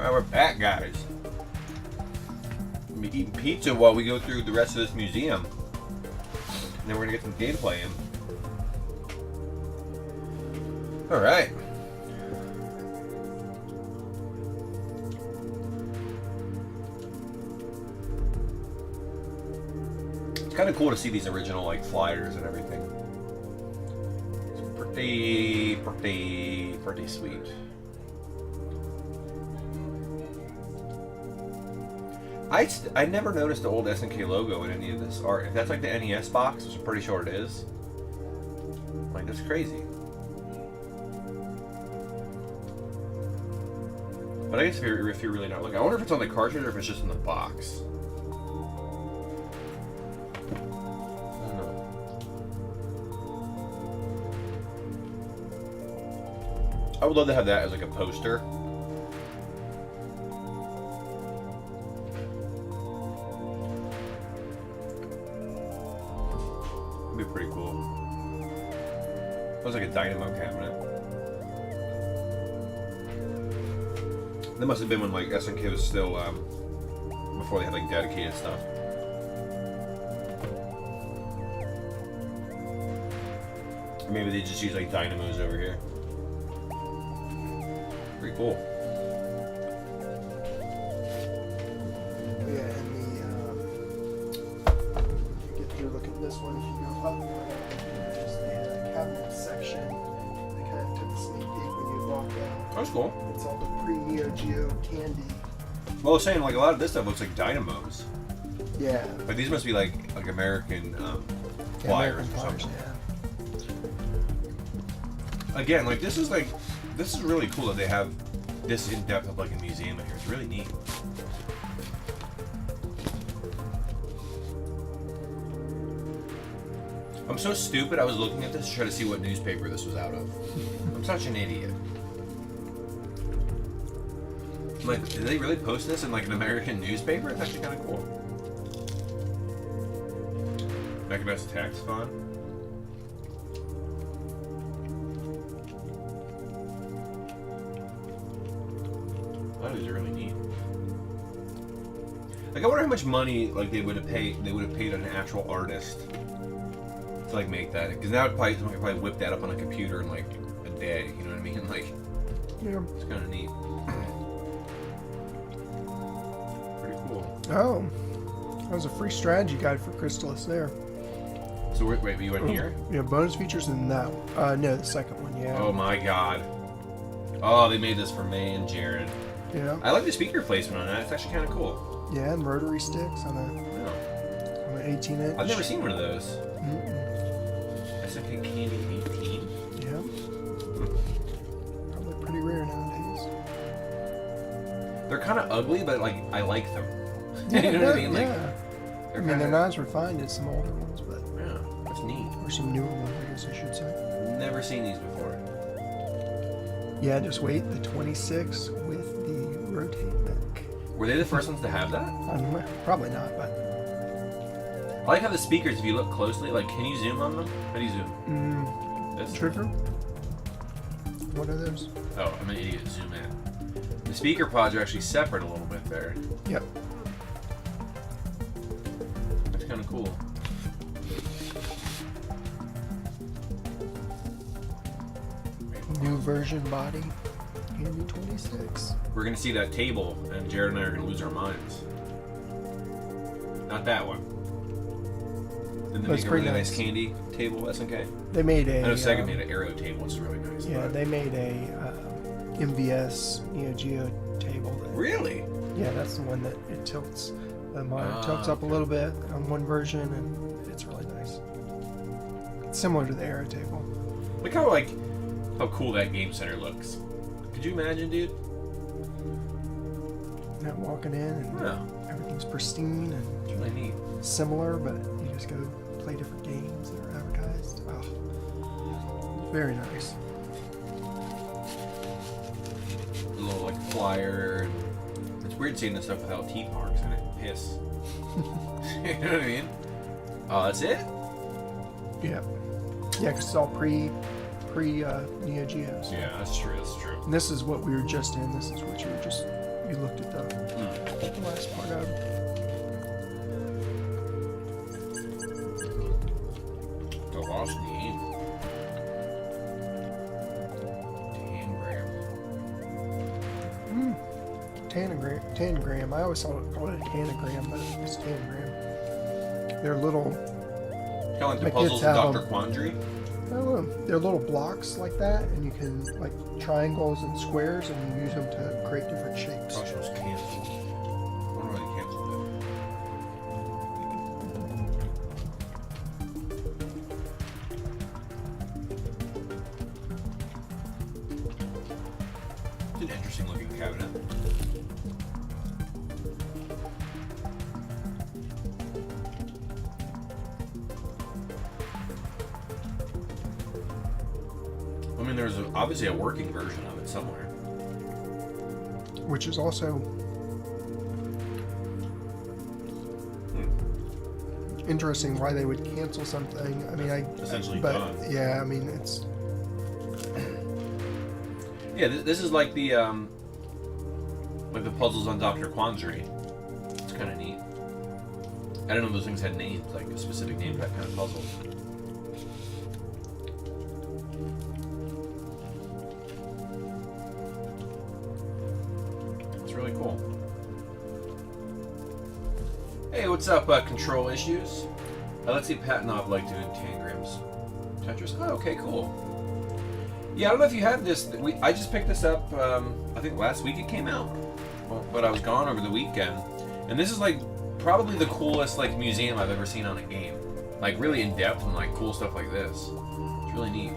Alright, we're back, guys. We'll be eating pizza while we go through the rest of this museum. And then we're gonna get some gameplay in. Alright. It's kind of cool to see these original like flyers and everything. It's pretty sweet. I never noticed the old SNK logo in any of this art. If that's like the NES box, which I'm pretty sure it is. Like, that's crazy. But I guess if you're really not looking, I wonder if it's on the cartridge or if it's just in the box. I don't know. I would love to have that as like a poster. That'd be pretty cool. That was like a dynamo cabinet. That must have been when like SNK was still before they had like dedicated stuff. Or maybe they just use like dynamos over here. Pretty cool. Yeah, and you get through looking at this one, if you go up, there's the cabinet section. They kind of took a sneak peek when you walk out. That's cool. It's all the pre-Neo Geo candy. Well, I was saying like a lot of this stuff looks like dynamos. Yeah. But these must be like American flyers or something. Yeah. Again, like this is really cool that they have this in depth of like a museum in here. It's really neat. I'm so stupid. I was looking at this to try to see what newspaper this was out of. I'm such an idiot. I'm like, did they really post this in like an American newspaper? It's actually kind of cool. Mechanized Tax Fund. That is really neat. Like, I wonder how much money like they would have paid an actual artist to like make that, because now someone could probably whip that up on a computer in like a day. You know what I mean? Like, Yeah. it's kind of neat. Pretty cool. Oh, that was a free strategy guide for Crystallis there. So wait, you went here? Yeah, bonus features in that one. No, the second one, yeah. Oh my god. Oh, they made this for May and Jarrod. Yeah. I like the speaker placement on that. It's actually kind of cool. Yeah, and rotary sticks on Yeah. an 18-inch. I've never seen one of those. Mm-mm. SNK Candy 18. Yeah. Probably pretty rare nowadays. They're kind of ugly, but like I like them. You know what I mean? Like, yeah. they're They're not as refined as some older ones, but Yeah, that's neat. or some newer ones, I guess I should say. Never seen these before. Yeah, just wait. The 26 with the rotate neck. Were they the first ones to have that? I don't know, probably not, but I like how the speakers, if you look closely, like, can you zoom on them? How do you zoom? This? trigger. What are those? Oh, I'm an idiot. Zoom in. The speaker pods are actually separate a little bit there. Yep. That's kind of cool. New version body. Candy 26. We're gonna see that table, and Jarrod and I are gonna lose our minds. Not that one. Didn't they That's make a pretty really nice. nice candy table, SNK? They made a. I know Sega made an Aero table, which is really nice. Yeah, but- they made a MVS Neo Geo table. That, Really? Yeah, that's the one that it tilts. The monitor tilts up a okay. little bit on one version, and it's really nice. It's similar to the Aero table. Look how how cool that game center looks. Could you imagine, dude? Not walking in, and Yeah, everything's pristine and it's really neat. similar, but you just go play different games that are advertised. Oh, very nice. A little like flyer. It's weird seeing this stuff without teeth marks in it. Piss. You know what I mean? Oh, that's it? Yeah, yeah, because it's all pre Neo Geos. Yeah, that's true. That's true. And this is what we were just in. This is what you were just you looked at the last part of. The lost game. Tangram. I always called it a tanagram, but it's tangram. They're little. Kind of like the my puzzles kids in have Dr. them. Quandary. I don't know. They're little blocks like that, and you can like triangles and squares, and you use them to create different shapes. Gosh, it was canceled. I wonder why they canceled it. It's an interesting looking cabinet. I mean, there's obviously a working version of it somewhere. Which is also interesting why they would cancel something. I mean, Essentially but done. yeah, I mean it's Yeah, this is like the puzzles on Dr. Quandary. It's kind of neat. I didn't know those things had names, like a specific name for that kind of puzzle. It's really cool. Hey, what's up, Control Issues? Let's see, Pat Knob like doing tangrams. Tetris? Oh, okay, cool. Yeah, I don't know if you have this. I just picked this up, I think last week it came out. Well, but I was gone over the weekend. And this is like probably the coolest like museum I've ever seen on a game. Like really in depth and like cool stuff like this. It's really neat.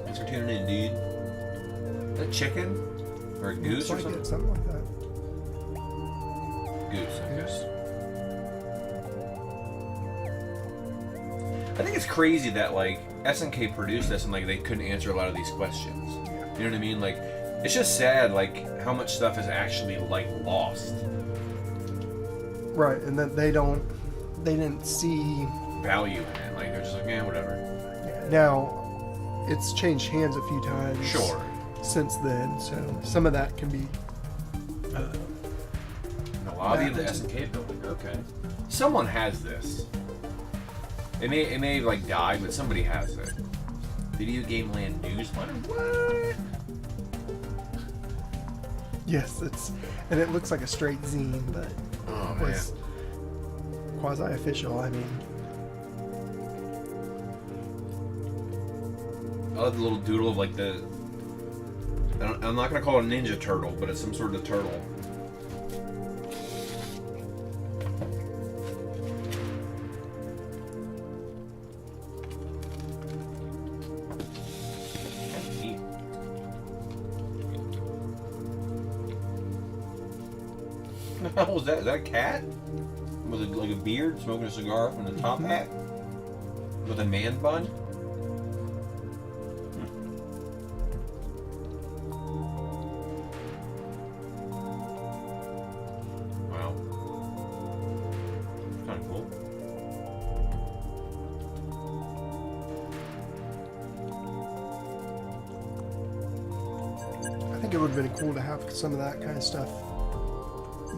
Thanks for tuning in, dude. Is that chicken? Or a goose or like something? it, something like that. Goose, I guess. I think it's crazy that like SNK produced this and like they couldn't answer a lot of these questions. You know what I mean? Like it's just sad like how much stuff is actually like lost. Right, and that they didn't see Value in it. Like they're just like, whatever. now it's changed hands a few times Sure. since then, so some of that can be In the lobby of the SNK building. Okay. Someone has this. It may have like died, but somebody has it. Video Game Land newsletter? What? yes, and it looks like a straight zine, but Oh, was quasi-official. I mean, I love the little doodle of like the. I'm not gonna call it a Ninja Turtle, but it's some sort of turtle. Neat. What was that? Is that a cat? With like a beard, smoking a cigar from the top hat? With a man bun? Wow. Kind of cool. I think it would have been cool to have some of that kind of stuff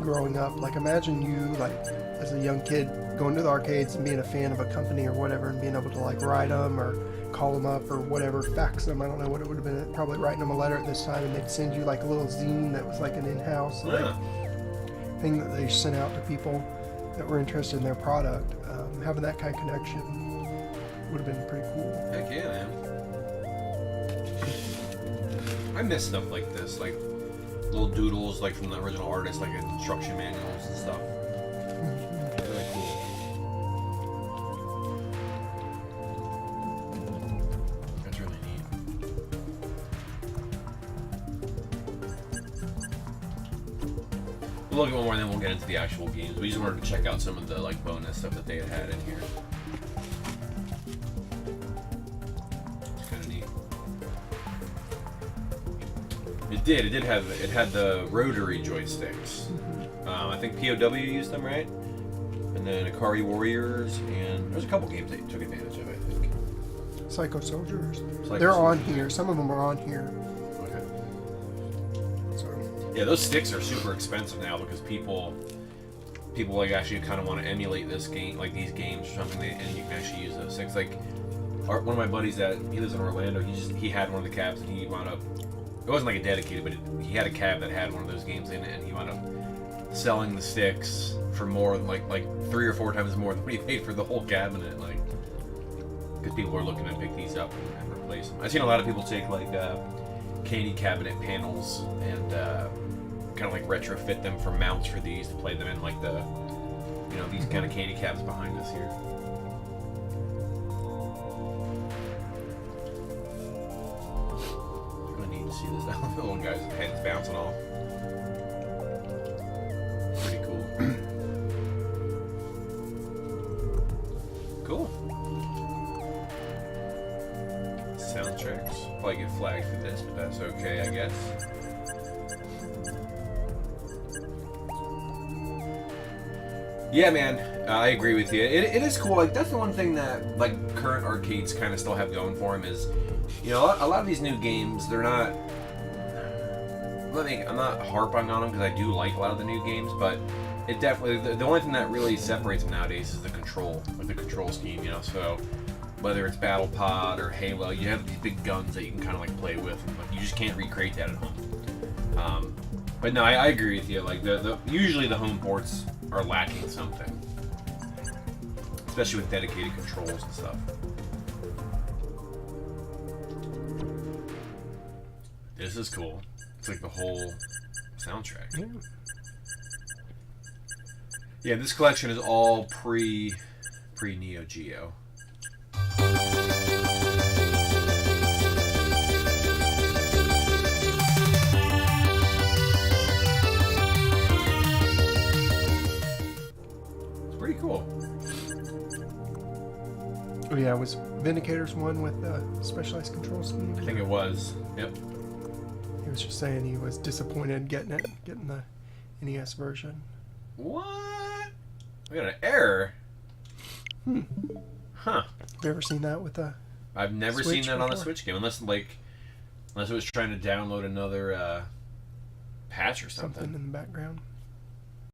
growing up. Like imagine you like as a young kid going to the arcades and being a fan of a company or whatever and being able to like write them or call them up or whatever, fax them. I don't know what it would have been. Probably writing them a letter at this time, and they'd send you like a little zine that was like an in-house like, thing that they sent out to people that were interested in their product. Having that kind of connection would have been pretty cool. Heck yeah, man. I miss stuff like this, like little doodles like from the original artist, like instruction manuals and stuff. Really cool. That's really neat. We'll look at one more and then we'll get into the actual games. We just wanted to check out some of the like bonus stuff that they had in here. It's kind of neat. It had the rotary joysticks. I think POW used them, right? And then Akari Warriors, and there's a couple games that took advantage of it, I think. Psycho Soldiers. Psycho They're on Soldiers. here. Some of them are on here. Okay. Yeah, those sticks are super expensive now because people like actually kind of want to emulate this game, like these games or something, and you can actually use those sticks. Like one of my buddies that he lives in Orlando, he had one of the cabs and he wound up. It wasn't like a dedicated, but he had a cab that had one of those games in it, and he wound up selling the sticks for more than like 3 or 4 times more than what he paid for the whole cabinet. Like, because people are looking to pick these up and replace them. I've seen a lot of people take like candy cabinet panels and kind of like retrofit them for mounts for these to play them in, like the these kind of candy cabs behind us here. Really neat to see this. The little guy's head's bouncing off. Pretty cool. Cool. Soundtracks. Probably get flagged for this, but that's okay, I guess. Yeah, man, I agree with you. It is cool. Like, that's the one thing that like current arcades kind of still have going for them is, a lot of these new games, they're not. I'm not harping on them because I do like a lot of the new games, but it definitely the only thing that really separates them nowadays is the control, like the control scheme. So whether it's Battle Pod or Halo, you have these big guns that you can kind of like play with, and, like, you just can't recreate that at home. But no, I agree with you. Like usually the home ports are lacking something, especially with dedicated controls and stuff. This is cool. It's like the whole soundtrack. Yeah, this collection is all pre Neo Geo. Pretty cool. Oh yeah, was Vindicator's one with specialized control scheme? I think it was. Yep. He was just saying he was disappointed getting the NES version. What? We got an error. Huh. Have you ever seen that with the? I've never Switch seen that on a before? Switch game, unless it was trying to download another patch or something. Something in the background.